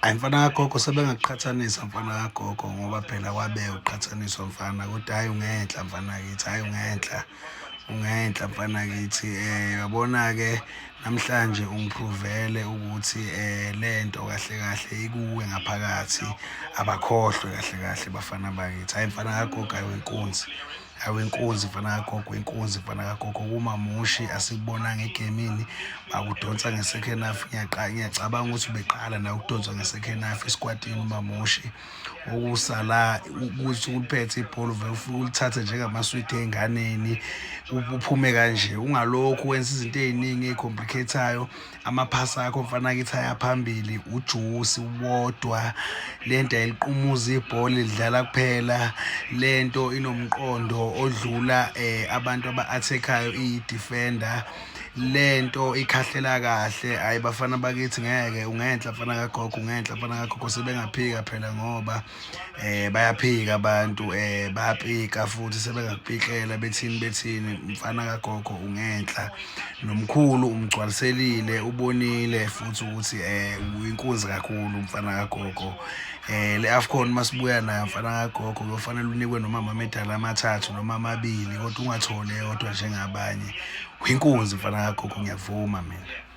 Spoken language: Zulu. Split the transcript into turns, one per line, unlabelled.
Ayi mfana kagogo sebengakuqhathanisa mfana kagogo ngoba phela kwabe uqhathaniswa mfana kodwa hhayi ungenhla mfana kithi, hhayi ungenhla mfana kithi. Yabona-ke namhlanje ungiphrovele ukuthi le nto kahle kahle ikuwe ngaphakathi, abakhohlwe kahle kahle bafana bakithi. Hhayi mfana kagogo awuyinkunzi, awuyinkunzi mfana kagogo, inkunzi mfana kagogo. Kumamushi asikubonanga egemini bakudonsa nge-second half. Ngiyacabanga ukuthi ubeqala nawe ukudonswa nge-second half esikwatini umamushi. Okusala ukuthi uliphethe ibhola uvele ufike ulithathe njengamaswidi ey'nganeni uphume kanje. Ungalokhu wenza izinto ey'ningi ey'complicater-ayo. Amaphasi akho mfana kithi aya phambili ujusi wodwa. Le nto ayiliqumuzi ibhola lidlala kuphela. Le nto inomqondo odlula abantu aba-attack-ayo iyi-defender. Le nto ikhahlela kahle. Hhayi bafana bakithi ngeke ungenhla mfana kagogo, ungenhla mfana kagogo. Sebengaphika phela ngoba bayaphika abantu bayapika futhi sebengakupikela bethini mfana kagogo ungenhla. Nomkhulu umgcwaliselile ubonile futhi ukuthi uyinkunzi kakhulu mfana kagogo. Le-AFCON masibuya nayo mfana kagogo kuyofanele unikwe noma amamedali amathathu noma amabili kodwa ungatholi eyodwa njengabanye. Uyinkunzi mfana kagogo, ngiyavuma mina.